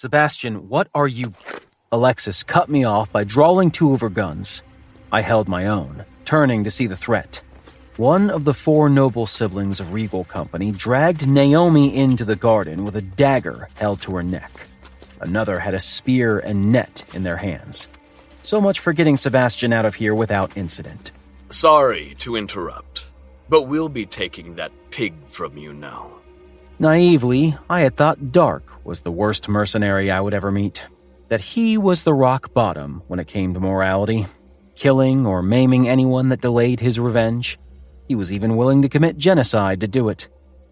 Sebastian, what are you... Alexis cut me off by drawing two of her guns. I held my own, turning to see the threat. One of the four noble siblings of Regal Company dragged Naomi into the garden with a dagger held to her neck. Another had a spear and net in their hands. So much for getting Sebastian out of here without incident. Sorry to interrupt, but we'll be taking that pig from you now. Naively, I had thought Dark was the worst mercenary I would ever meet. That he was the rock bottom when it came to morality. Killing or maiming anyone that delayed his revenge. He was even willing to commit genocide to do it.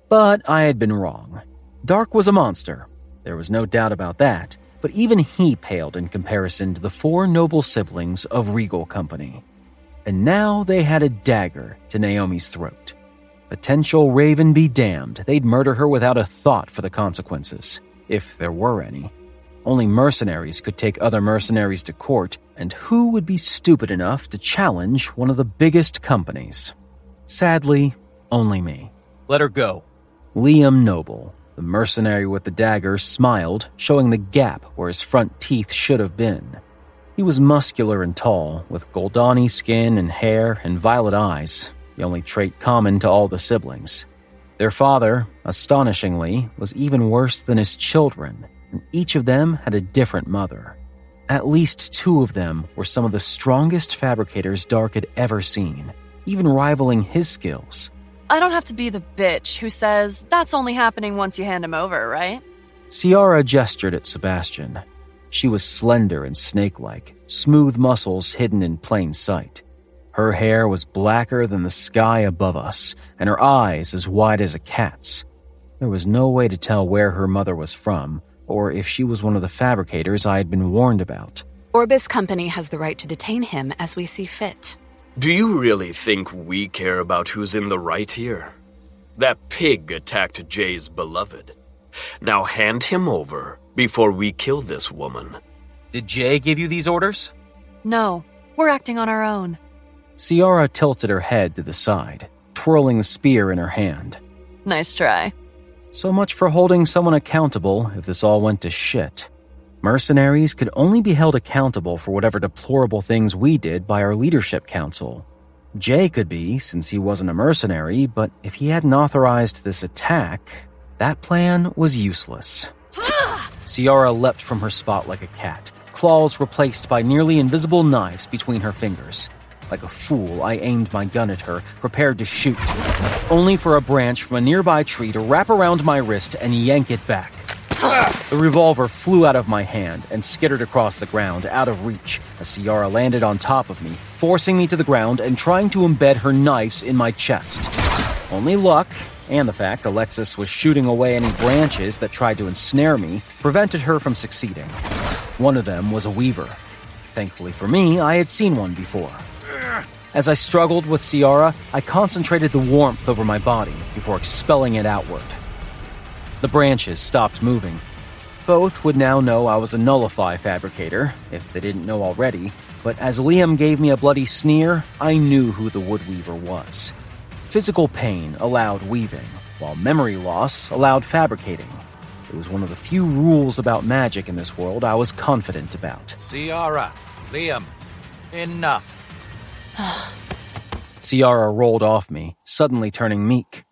But I had been wrong. Dark was a monster. There was no doubt about that. But even he paled in comparison to the four noble siblings of Regal Company. And now they had a dagger to Naomi's throat. Potential raven be damned, they'd murder her without a thought for the consequences, if there were any. Only mercenaries could take other mercenaries to court, and who would be stupid enough to challenge one of the biggest companies? Sadly, only me. Let her go. Liam Noble, the mercenary with the dagger, smiled, showing the gap where his front teeth should have been. He was muscular and tall, with Goldani skin and hair and violet eyes, the only trait common to all the siblings. Their father, astonishingly, was even worse than his children, and each of them had a different mother. At least two of them were some of the strongest fabricators Dark had ever seen, even rivaling his skills. I don't have to be the bitch who says, that's only happening once you hand him over, right? Ciara gestured at Sebastian. She was slender and snake-like, smooth muscles hidden in plain sight. Her hair was blacker than the sky above us, and her eyes as wide as a cat's. There was no way to tell where her mother was from, or if she was one of the fabricators I had been warned about. Orbis Company has the right to detain him as we see fit. Do you really think we care about who's in the right here? That pig attacked Jay's beloved. Now hand him over before we kill this woman. Did Jay give you these orders? No, we're acting on our own. Ciara tilted her head to the side, twirling the spear in her hand. Nice try. So much for holding someone accountable if this all went to shit. Mercenaries could only be held accountable for whatever deplorable things we did by our leadership council. Jay could be, since he wasn't a mercenary, but if he hadn't authorized this attack, that plan was useless. Ciara leapt from her spot like a cat, claws replaced by nearly invisible knives between her fingers. Like a fool, I aimed my gun at her, prepared to shoot, only for a branch from a nearby tree to wrap around my wrist and yank it back. The revolver flew out of my hand and skittered across the ground, out of reach, as Ciara landed on top of me, forcing me to the ground and trying to embed her knives in my chest. Only luck, and the fact Alexis was shooting away any branches that tried to ensnare me, prevented her from succeeding. One of them was a weaver. Thankfully for me, I had seen one before. As I struggled with Ciara, I concentrated the warmth over my body before expelling it outward. The branches stopped moving. Both would now know I was a nullify fabricator, if they didn't know already, but as Liam gave me a bloody sneer, I knew who the woodweaver was. Physical pain allowed weaving, while memory loss allowed fabricating. It was one of the few rules about magic in this world I was confident about. Ciara, Liam, enough. Ciara rolled off me, suddenly turning meek.